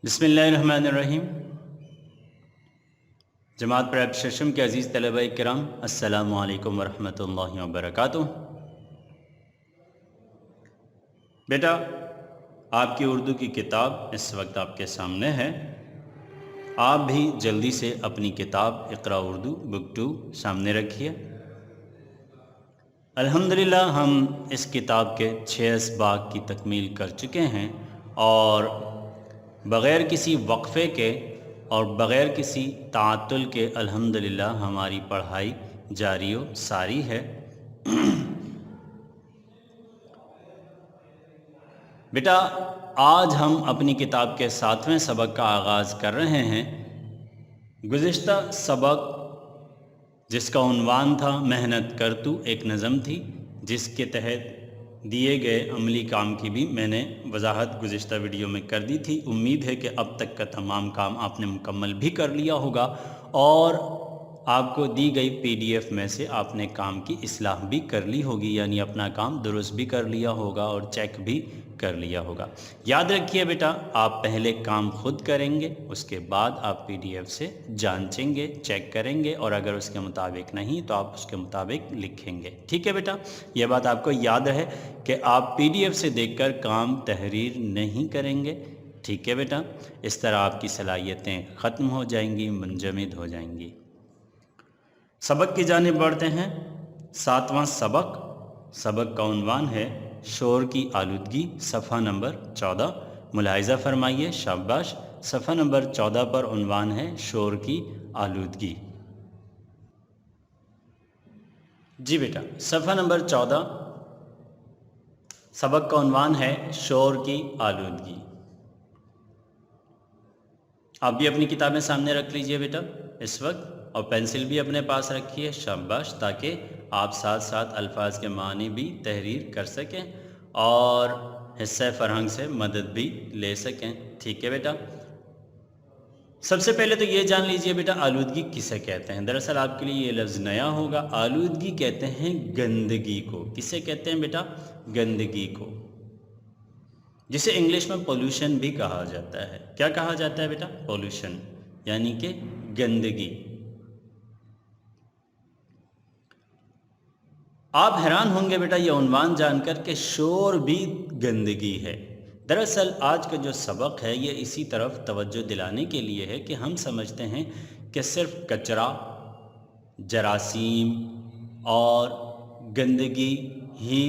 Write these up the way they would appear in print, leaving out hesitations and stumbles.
بسم اللہ الرحمن الرحیم۔ جماعت پریپ ششم کے عزیز طلبہ کرام، السلام علیکم ورحمۃ اللہ وبرکاتہ۔ بیٹا، آپ کی اردو کی کتاب اس وقت آپ کے سامنے ہے۔ آپ بھی جلدی سے اپنی کتاب اقرا اردو بک 2 سامنے رکھیے۔ الحمدللہ ہم اس کتاب کے 6 اسباق کی تکمیل کر چکے ہیں اور بغیر کسی وقفے کے اور بغیر کسی تعطل کے الحمدللہ ہماری پڑھائی جاری و ساری ہے۔ بیٹا، آج ہم اپنی کتاب کے 7ویں سبق کا آغاز کر رہے ہیں۔ گزشتہ سبق جس کا عنوان تھا محنت کر تو، ایک نظم تھی جس کے تحت دیے گئے عملی کام کی بھی میں نے وضاحت گزشتہ ویڈیو میں کر دی تھی۔ امید ہے کہ اب تک کا تمام کام آپ نے مکمل بھی کر لیا ہوگا اور آپ کو دی گئی PDF میں سے آپ نے کام کی اصلاح بھی کر لی ہوگی، یعنی اپنا کام درست بھی کر لیا ہوگا اور چیک بھی کر لیا ہوگا۔ یاد رکھیے بیٹا، آپ پہلے کام خود کریں گے، اس کے بعد آپ PDF سے جانچیں گے، چیک کریں گے، اور اگر اس کے مطابق نہیں تو آپ اس کے مطابق لکھیں گے۔ ٹھیک ہے بیٹا، یہ بات آپ کو یاد رہے کہ آپ PDF سے دیکھ کر کام تحریر نہیں کریں گے۔ ٹھیک ہے بیٹا، اس طرح آپ کی صلاحیتیں ختم ہو جائیں گی، منجمد ہو جائیں گی۔ سبق کی جانب بڑھتے ہیں۔ 7واں سبق کا عنوان ہے شور کی آلودگی، صفحہ نمبر 14۔ ملاحظہ فرمائیے، شاباش۔ صفحہ نمبر 14 پر عنوان ہے شور کی آلودگی۔ جی بیٹا، صفحہ نمبر 14 سبق کا عنوان ہے شور کی آلودگی۔ آپ بھی اپنی کتابیں سامنے رکھ لیجئے بیٹا اس وقت، اور پینسل بھی اپنے پاس رکھیے، شاباش، تاکہ آپ ساتھ ساتھ الفاظ کے معنی بھی تحریر کر سکیں اور حصہ فرہنگ سے مدد بھی لے سکیں۔ ٹھیک ہے بیٹا، سب سے پہلے تو یہ جان لیجئے بیٹا آلودگی کسے کہتے ہیں۔ دراصل آپ کے لیے یہ لفظ نیا ہوگا۔ آلودگی کہتے ہیں گندگی کو۔ کسے کہتے ہیں بیٹا؟ گندگی کو، جسے انگلش میں پولوشن بھی کہا جاتا ہے۔ کیا کہا جاتا ہے بیٹا؟ پولوشن، یعنی کہ گندگی۔ آپ حیران ہوں گے بیٹا یہ عنوان جان کر کہ شور بھی گندگی ہے۔ دراصل آج کا جو سبق ہے یہ اسی طرف توجہ دلانے کے لیے ہے کہ ہم سمجھتے ہیں کہ صرف کچرا، جراثیم اور گندگی ہی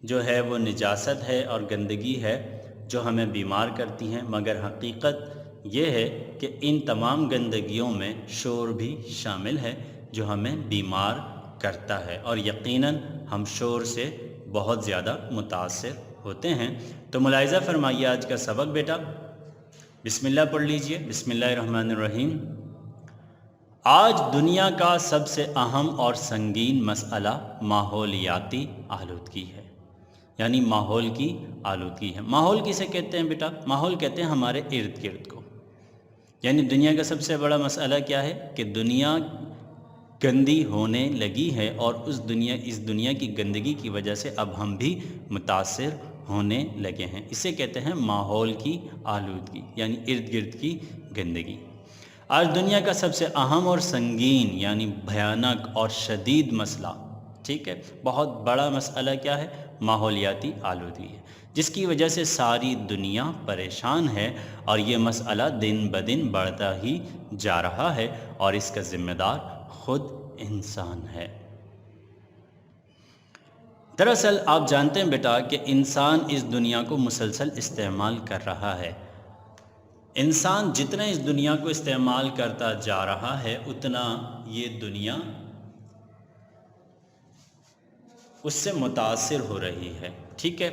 جو ہے وہ نجاست ہے اور گندگی ہے جو ہمیں بیمار کرتی ہیں، مگر حقیقت یہ ہے کہ ان تمام گندگیوں میں شور بھی شامل ہے جو ہمیں بیمار کرتا ہے، اور یقیناً ہم شور سے بہت زیادہ متاثر ہوتے ہیں۔ تو ملاحظہ فرمائیے آج کا سبق بیٹا، بسم اللہ پڑھ لیجئے۔ بسم اللہ الرحمن الرحیم۔ آج دنیا کا سب سے اہم اور سنگین مسئلہ ماحولیاتی آلودگی ہے، یعنی ماحول کی آلودگی ہے۔ ماحول کسے کہتے ہیں بیٹا؟ ماحول کہتے ہیں ہمارے ارد گرد کو، یعنی دنیا کا سب سے بڑا مسئلہ کیا ہے کہ دنیا گندی ہونے لگی ہے، اور اس دنیا کی گندگی کی وجہ سے اب ہم بھی متاثر ہونے لگے ہیں۔ اسے کہتے ہیں ماحول کی آلودگی، یعنی ارد گرد کی گندگی۔ آج دنیا کا سب سے اہم اور سنگین یعنی بھیانک اور شدید مسئلہ، ٹھیک ہے، بہت بڑا مسئلہ کیا ہے؟ ماحولیاتی آلودگی ہے، جس کی وجہ سے ساری دنیا پریشان ہے، اور یہ مسئلہ دن بدن بڑھتا ہی جا رہا ہے، اور اس کا ذمہ دار خود انسان ہے۔ دراصل آپ جانتے ہیں بیٹا کہ انسان اس دنیا کو مسلسل استعمال کر رہا ہے۔ انسان جتنا اس دنیا کو استعمال کرتا جا رہا ہے اتنا یہ دنیا اس سے متاثر ہو رہی ہے، ٹھیک ہے۔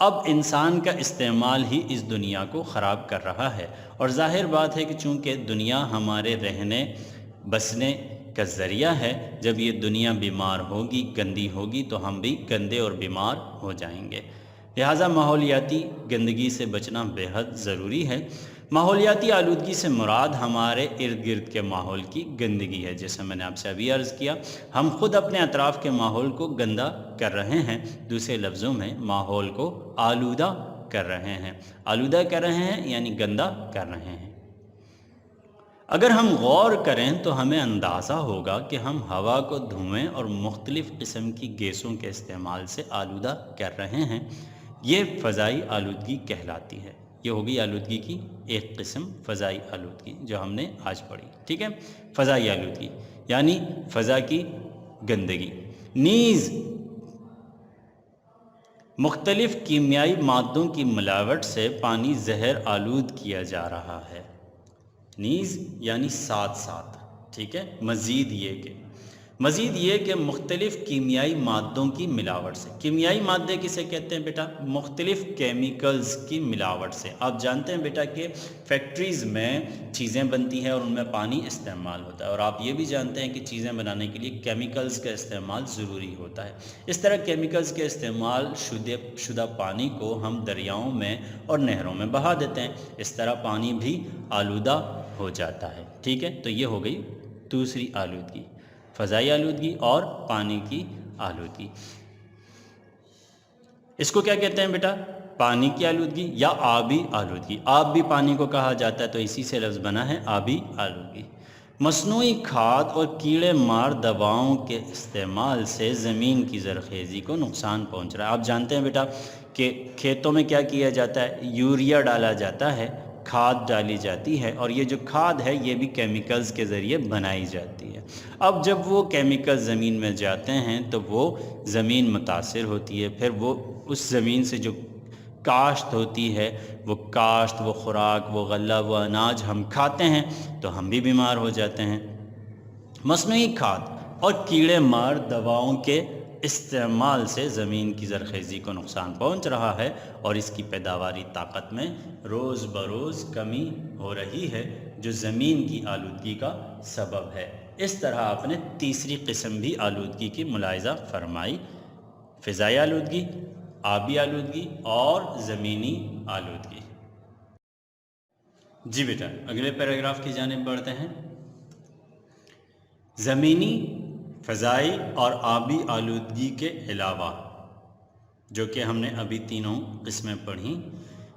اب انسان کا استعمال ہی اس دنیا کو خراب کر رہا ہے، اور ظاہر بات ہے کہ چونکہ دنیا ہمارے رہنے بسنے کا ذریعہ ہے، جب یہ دنیا بیمار ہوگی، گندی ہوگی، تو ہم بھی گندے اور بیمار ہو جائیں گے۔ لہٰذا ماحولیاتی گندگی سے بچنا بے حد ضروری ہے۔ ماحولیاتی آلودگی سے مراد ہمارے ارد گرد کے ماحول کی گندگی ہے۔ جیسے میں نے آپ سے ابھی عرض کیا، ہم خود اپنے اطراف کے ماحول کو گندا کر رہے ہیں، دوسرے لفظوں میں ماحول کو آلودہ کر رہے ہیں۔ آلودہ کر رہے ہیں یعنی گندا کر رہے ہیں۔ اگر ہم غور کریں تو ہمیں اندازہ ہوگا کہ ہم ہوا کو دھوئیں اور مختلف قسم کی گیسوں کے استعمال سے آلودہ کر رہے ہیں۔ یہ فضائی آلودگی کہلاتی ہے۔ یہ ہوگی آلودگی کی ایک قسم، فضائی آلودگی، جو ہم نے آج پڑھی، ٹھیک ہے۔ فضائی آلودگی یعنی فضا کی گندگی۔ نیز مختلف کیمیائی مادوں کی ملاوٹ سے پانی زہر آلود کیا جا رہا ہے۔ نیز یعنی ساتھ ساتھ، ٹھیک ہے۔ مزید یہ کہ مختلف کیمیائی مادوں کی ملاوٹ سے، کیمیائی مادے کسے کہتے ہیں بیٹا؟ مختلف کیمیکلز کی ملاوٹ سے۔ آپ جانتے ہیں بیٹا کہ فیکٹریز میں چیزیں بنتی ہیں اور ان میں پانی استعمال ہوتا ہے، اور آپ یہ بھی جانتے ہیں کہ چیزیں بنانے کے لیے کیمیکلز کا استعمال ضروری ہوتا ہے۔ اس طرح کیمیکلز کے استعمال شدہ پانی کو ہم دریاؤں میں اور نہروں میں بہا دیتے ہیں، اس طرح پانی بھی آلودہ ہو جاتا ہے، ٹھیک ہے۔ تو یہ ہو گئی دوسری آلودگی، فضائی آلودگی اور پانی کی آلودگی۔ اس کو کیا کہتے ہیں بیٹا؟ پانی کی آلودگی یا آبی آلودگی۔ آب بھی پانی کو کہا جاتا ہے، تو اسی سے لفظ بنا ہے آبی آلودگی۔ مصنوعی کھاد اور کیڑے مار دواؤں کے استعمال سے زمین کی زرخیزی کو نقصان پہنچ رہا ہے۔ آپ جانتے ہیں بیٹا کہ کھیتوں میں کیا کیا جاتا ہے؟ یوریا ڈالا جاتا ہے، کھاد ڈالی جاتی ہے، اور یہ جو کھاد ہے یہ بھی کیمیکلز کے ذریعے بنائی جاتی ہے۔ اب جب وہ کیمیکل زمین میں جاتے ہیں تو وہ زمین متاثر ہوتی ہے، پھر وہ اس زمین سے جو کاشت ہوتی ہے، وہ کاشت، وہ خوراک، وہ غلہ، وہ اناج ہم کھاتے ہیں تو ہم بھی بیمار ہو جاتے ہیں۔ مصنوعی کھاد اور کیڑے مار دواؤں کے استعمال سے زمین کی زرخیزی کو نقصان پہنچ رہا ہے اور اس کی پیداواری طاقت میں روز بروز کمی ہو رہی ہے، جو زمین کی آلودگی کا سبب ہے۔ اس طرح آپ نے تیسری قسم بھی آلودگی کی ملاحظہ فرمائی، فضائی آلودگی، آبی آلودگی اور زمینی آلودگی۔ جی بیٹا، اگلے پیراگراف کی جانب بڑھتے ہیں۔ زمینی، فضائی اور آبی آلودگی کے علاوہ، جو کہ ہم نے ابھی تینوں قسمیں پڑھیں،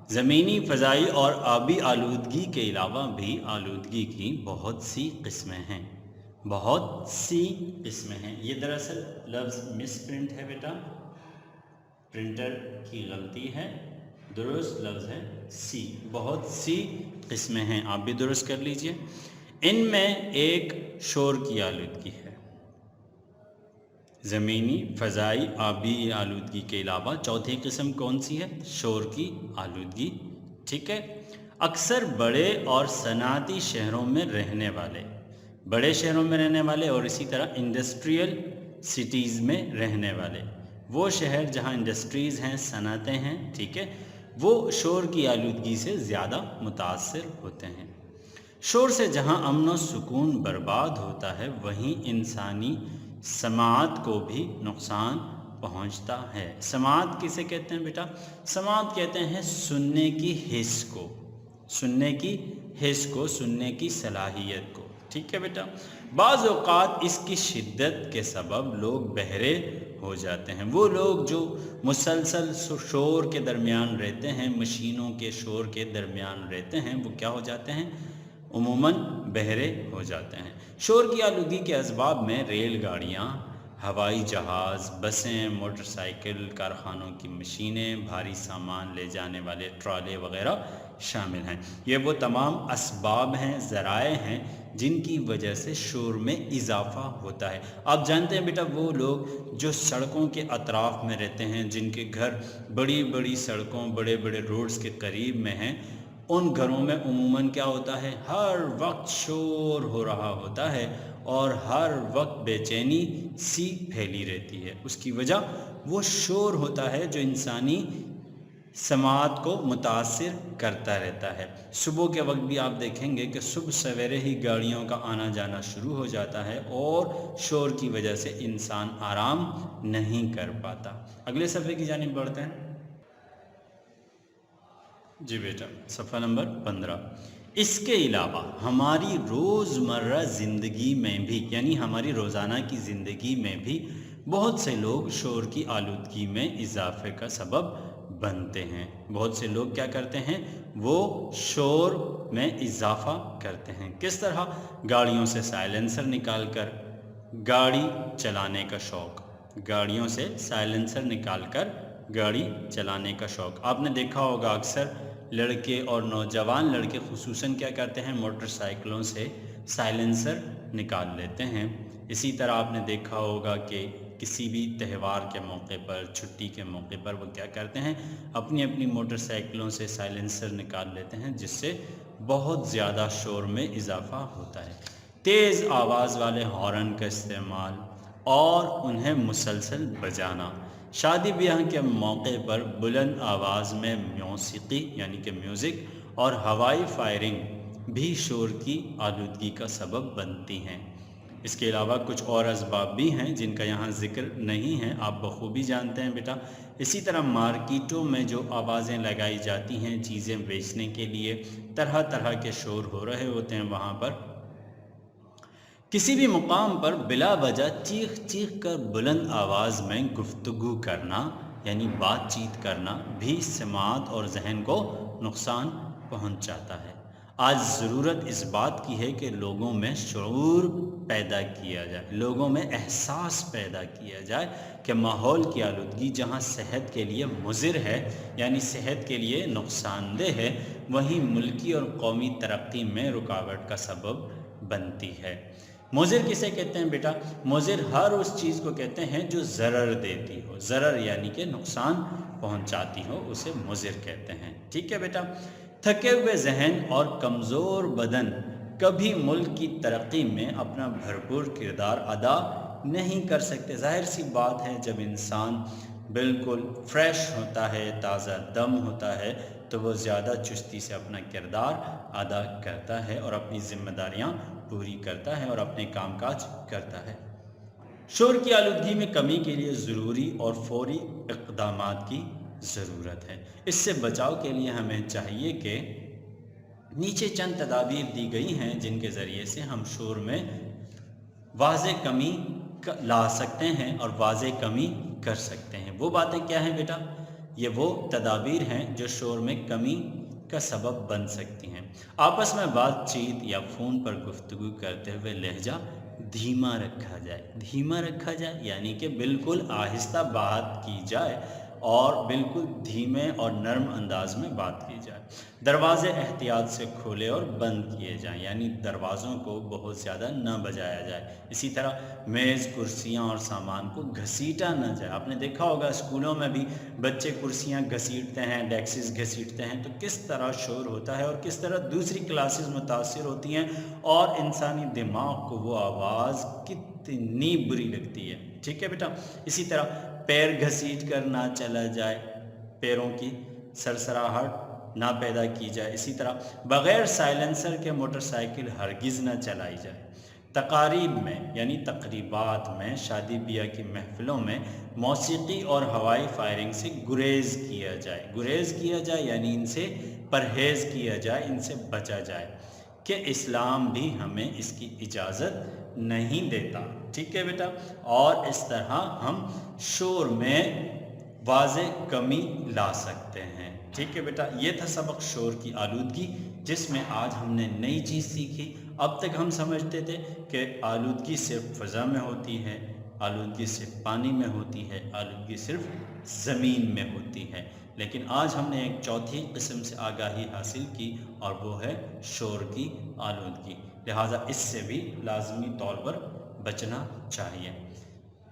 زمینی، فضائی اور آبی آلودگی کے علاوہ بھی آلودگی کی بہت سی قسمیں ہیں، بہت سی قسمیں ہیں۔ یہ دراصل لفظ مس پرنٹ ہے بیٹا، پرنٹر کی غلطی ہے، درست لفظ ہے سی۔ بہت سی قسمیں ہیں، آپ بھی درست کر لیجئے۔ ان میں ایک شور کی آلودگی ہے۔ زمینی، فضائی، آبی آلودگی کے علاوہ چوتھی قسم کون سی ہے؟ شور کی آلودگی، ٹھیک ہے۔ اکثر بڑے اور صنعتی شہروں میں رہنے والے اور اسی طرح انڈسٹریل سٹیز میں رہنے والے، وہ شہر جہاں انڈسٹریز ہیں، صنعتیں ہیں، ٹھیک ہے، وہ شور کی آلودگی سے زیادہ متاثر ہوتے ہیں۔ شور سے جہاں امن و سکون برباد ہوتا ہے، وہیں انسانی سماعت کو بھی نقصان پہنچتا ہے۔ سماعت کسے کہتے ہیں بیٹا؟ سماعت کہتے ہیں سننے کی حس کو، سننے کی صلاحیت کو، ٹھیک ہے بیٹا۔ بعض اوقات اس کی شدت کے سبب لوگ بہرے ہو جاتے ہیں۔ وہ لوگ جو مسلسل شور کے درمیان رہتے ہیں، مشینوں کے شور کے درمیان رہتے ہیں، وہ کیا ہو جاتے ہیں؟ عموماً بہرے ہو جاتے ہیں۔ شور کی آلودگی کے اسباب میں ریل گاڑیاں، ہوائی جہاز، بسیں، موٹر سائیکل، کارخانوں کی مشینیں، بھاری سامان لے جانے والے ٹرالے وغیرہ شامل ہیں۔ یہ وہ تمام اسباب ہیں، ذرائع ہیں، جن کی وجہ سے شور میں اضافہ ہوتا ہے۔ آپ جانتے ہیں بیٹا وہ لوگ جو سڑکوں کے اطراف میں رہتے ہیں، جن کے گھر بڑی بڑی سڑکوں، بڑے بڑے روڈز کے قریب میں ہیں، ان گھروں میں عموماً کیا ہوتا ہے؟ ہر وقت شور ہو رہا ہوتا ہے اور ہر وقت بے چینی سی پھیلی رہتی ہے۔ اس کی وجہ وہ شور ہوتا ہے جو انسانی سماعت کو متاثر کرتا رہتا ہے۔ صبح کے وقت بھی آپ دیکھیں گے کہ صبح سویرے ہی گاڑیوں کا آنا جانا شروع ہو جاتا ہے اور شور کی وجہ سے انسان آرام نہیں کر پاتا۔ اگلے صفحے کی جانب بڑھتے ہیں۔ جی بیٹا، صفحہ نمبر 15۔ اس کے علاوہ ہماری روزمرہ زندگی میں بھی، یعنی ہماری روزانہ کی زندگی میں بھی بہت سے لوگ شور کی آلودگی میں اضافے کا سبب بنتے ہیں۔ بہت سے لوگ کیا کرتے ہیں، وہ شور میں اضافہ کرتے ہیں۔ کس طرح؟ گاڑیوں سے سائلنسر نکال کر گاڑی چلانے کا شوق، گاڑیوں سے سائلنسر نکال کر گاڑی چلانے کا شوق۔ آپ نے دیکھا ہوگا اکثر لڑکے اور نوجوان لڑکے خصوصاً کیا کرتے ہیں، موٹر سائیکلوں سے سائلنسر نکال لیتے ہیں۔ اسی طرح آپ نے دیکھا ہوگا کہ کسی بھی تہوار کے موقع پر، چھٹی کے موقع پر وہ کیا کرتے ہیں، اپنی اپنی موٹر سائیکلوں سے سائلنسر نکال لیتے ہیں، جس سے بہت زیادہ شور میں اضافہ ہوتا ہے۔ تیز آواز والے ہارن کا استعمال اور انہیں مسلسل بجانا، شادی بیاہ کے موقع پر بلند آواز میں موسیقی یعنی کہ میوزک اور ہوائی فائرنگ بھی شور کی آلودگی کا سبب بنتی ہیں۔ اس کے علاوہ کچھ اور اسباب بھی ہیں جن کا یہاں ذکر نہیں ہے، آپ بخوبی جانتے ہیں بیٹا۔ اسی طرح مارکیٹوں میں جو آوازیں لگائی جاتی ہیں چیزیں بیچنے کے لیے، طرح طرح کے شور ہو رہے ہوتے ہیں وہاں پر۔ کسی بھی مقام پر بلا وجہ چیخ چیخ کر بلند آواز میں گفتگو کرنا یعنی بات چیت کرنا بھی سماعت اور ذہن کو نقصان پہنچاتا ہے۔ آج ضرورت اس بات کی ہے کہ لوگوں میں شعور پیدا کیا جائے، لوگوں میں احساس پیدا کیا جائے کہ ماحول کی آلودگی جہاں صحت کے لیے مضر ہے یعنی صحت کے لیے نقصان دہ ہے، وہیں ملکی اور قومی ترقی میں رکاوٹ کا سبب بنتی ہے۔ مضر کسے کہتے ہیں بیٹا؟ مضر ہر اس چیز کو کہتے ہیں جو ضرر دیتی ہو، ضرر یعنی کہ نقصان پہنچاتی ہو، اسے مضر کہتے ہیں۔ ٹھیک ہے بیٹا۔ تھکے ہوئے ذہن اور کمزور بدن کبھی ملک کی ترقی میں اپنا بھرپور کردار ادا نہیں کر سکتے۔ ظاہر سی بات ہے، جب انسان بالکل فریش ہوتا ہے، تازہ دم ہوتا ہے، تو وہ زیادہ چستی سے اپنا کردار ادا کرتا ہے اور اپنی ذمہ داریاں پوری کرتا ہے اور اپنے کام کاج کرتا ہے۔ شور کی آلودگی میں کمی کے لیے ضروری اور فوری اقدامات کی ضرورت ہے۔ اس سے بچاؤ کے لیے ہمیں چاہیے کہ نیچے چند تدابیر دی گئی ہیں جن کے ذریعے سے ہم شور میں واضح کمی لا سکتے ہیں اور واضح کمی کر سکتے ہیں۔ وہ باتیں کیا ہیں بیٹا؟ یہ وہ تدابیر ہیں جو شور میں کمی کا سبب بن سکتی ہیں۔ آپس میں بات چیت یا فون پر گفتگو کرتے ہوئے لہجہ دھیما رکھا جائے، دھیما رکھا جائے یعنی کہ بالکل آہستہ بات کی جائے اور بالکل دھیمے اور نرم انداز میں بات کی جائے۔ دروازے احتیاط سے کھولے اور بند کیے جائیں یعنی دروازوں کو بہت زیادہ نہ بجایا جائے۔ اسی طرح میز، کرسیاں اور سامان کو گھسیٹا نہ جائے۔ آپ نے دیکھا ہوگا اسکولوں میں بھی بچے کرسیاں گھسیٹتے ہیں، ڈیسکس گھسیٹتے ہیں، تو کس طرح شور ہوتا ہے اور کس طرح دوسری کلاسز متاثر ہوتی ہیں اور انسانی دماغ کو وہ آواز کتنی بری لگتی ہے۔ ٹھیک ہے بیٹا۔ اسی طرح پیر گھسیٹ کر نہ چلا جائے، پیروں کی سرسراہٹ نہ پیدا کی جائے۔ اسی طرح بغیر سائلنسر کے موٹر سائیکل ہرگز نہ چلائی جائے۔ تقاریب میں یعنی تقریبات میں، شادی بیاہ کی محفلوں میں موسیقی اور ہوائی فائرنگ سے گریز کیا جائے۔ گریز کیا جائے یعنی ان سے پرہیز کیا جائے، ان سے بچا جائے، کہ اسلام بھی ہمیں اس کی اجازت نہیں دیتا۔ ٹھیک ہے بیٹا۔ اور اس طرح ہم شور میں واضح کمی لا سکتے ہیں۔ ٹھیک ہے بیٹا۔ یہ تھا سبق شور کی آلودگی، جس میں آج ہم نے نئی چیز سیکھی۔ اب تک ہم سمجھتے تھے کہ آلودگی صرف فضا میں ہوتی ہے، آلودگی صرف پانی میں ہوتی ہے، آلودگی صرف زمین میں ہوتی ہے، لیکن آج ہم نے ایک چوتھی قسم سے آگاہی حاصل کی اور وہ ہے شور کی آلودگی۔ لہٰذا اس سے بھی لازمی طور پر بچنا چاہیے۔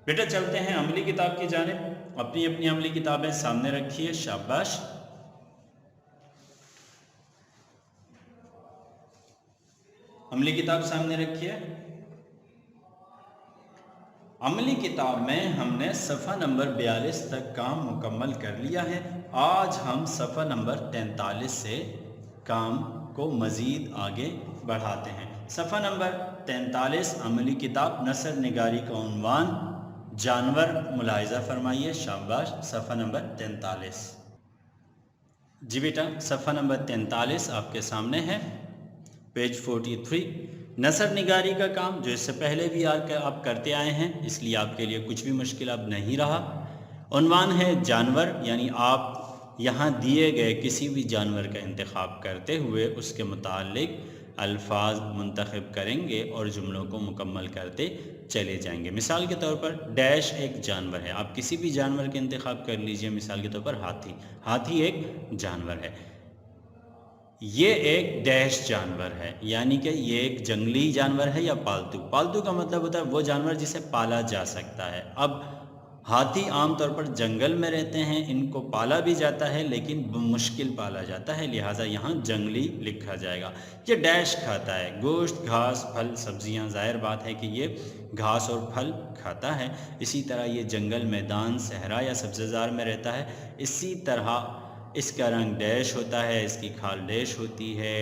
بیٹا چلتے ہیں عملی کتاب کی جانب۔ اپنی اپنی عملی کتابیں سامنے رکھیے، شاباش۔ عملی کتاب سامنے رکھیے۔ عملی کتاب میں ہم نے صفحہ نمبر 42 تک کام مکمل کر لیا ہے۔ آج ہم صفحہ نمبر 43 سے کام کو مزید آگے بڑھاتے ہیں۔ صفحہ نمبر 43 عملی کتاب، نثر نگاری کا عنوان جانور، ملاحظہ فرمائیے، شاباش۔ صفحہ نمبر 43۔ جی بیٹا، صفحہ نمبر 43 آپ کے سامنے ہے، پیج 43۔ نثر نگاری کا کام جو اس سے پہلے بھی آپ کرتے آئے ہیں، اس لیے آپ کے لیے کچھ بھی مشکل اب نہیں رہا۔ عنوان ہے جانور، یعنی آپ یہاں دیے گئے کسی بھی جانور کا انتخاب کرتے ہوئے اس کے متعلق الفاظ منتخب کریں گے اور جملوں کو مکمل کرتے چلے جائیں گے۔ مثال کے طور پر ڈیش ایک جانور ہے، آپ کسی بھی جانور کے انتخاب کر لیجئے۔ مثال کے طور پر ہاتھی ایک جانور ہے، یہ ایک ڈیش جانور ہے، یعنی کہ یہ ایک جنگلی جانور ہے یا پالتو۔ پالتو کا مطلب ہوتا ہے وہ جانور جسے پالا جا سکتا ہے۔ اب ہاتھی عام طور پر جنگل میں رہتے ہیں، ان کو پالا بھی جاتا ہے لیکن مشکل پالا جاتا ہے، لہٰذا یہاں جنگلی لکھا جائے گا۔ یہ ڈیش کھاتا ہے، گوشت، گھاس، پھل، سبزیاں، ظاہر بات ہے کہ یہ گھاس اور پھل کھاتا ہے۔ اسی طرح یہ جنگل، میدان، صحرا یا سبزہ زار میں رہتا ہے۔ اسی طرح اس کا رنگ ڈیش ہوتا ہے، اس کی کھال ڈیش ہوتی ہے۔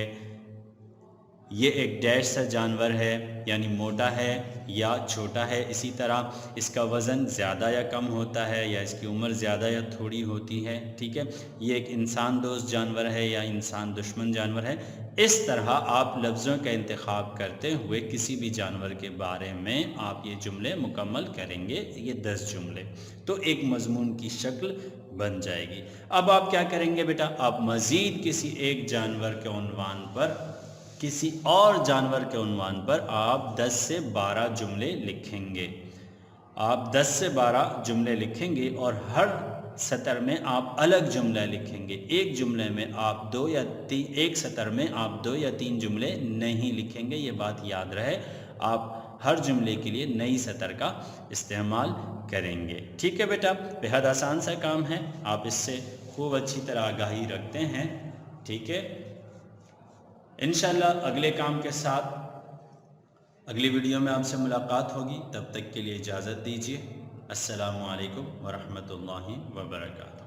یہ ایک ڈیش سا جانور ہے، یعنی موٹا ہے یا چھوٹا ہے۔ اسی طرح اس کا وزن زیادہ یا کم ہوتا ہے، یا اس کی عمر زیادہ یا تھوڑی ہوتی ہے، ٹھیک ہے۔ یہ ایک انسان دوست جانور ہے یا انسان دشمن جانور ہے۔ اس طرح آپ لفظوں کا انتخاب کرتے ہوئے کسی بھی جانور کے بارے میں آپ یہ جملے مکمل کریں گے، یہ 10 جملے، تو ایک مضمون کی شکل بن جائے گی۔ اب آپ کیا کریں گے بیٹا، آپ مزید کسی ایک جانور کے عنوان پر، کسی اور جانور کے عنوان پر آپ 10 سے 12 جملے لکھیں گے۔ آپ 10 سے 12 جملے لکھیں گے اور ہر سطر میں آپ الگ جملہ لکھیں گے۔ ایک جملے میں آپ ایک سطر میں آپ 2 یا 3 جملے نہیں لکھیں گے، یہ بات یاد رہے۔ آپ ہر جملے کے لیے نئی سطر کا استعمال کریں گے، ٹھیک ہے بیٹا۔ بہت آسان سا کام ہے، آپ اس سے خوب اچھی طرح آگاہی رکھتے ہیں، ٹھیک ہے۔ انشاءاللہ اگلے کام کے ساتھ اگلی ویڈیو میں آپ سے ملاقات ہوگی، تب تک کے لیے اجازت دیجیے۔ السلام علیکم ورحمۃ اللہ وبرکاتہ۔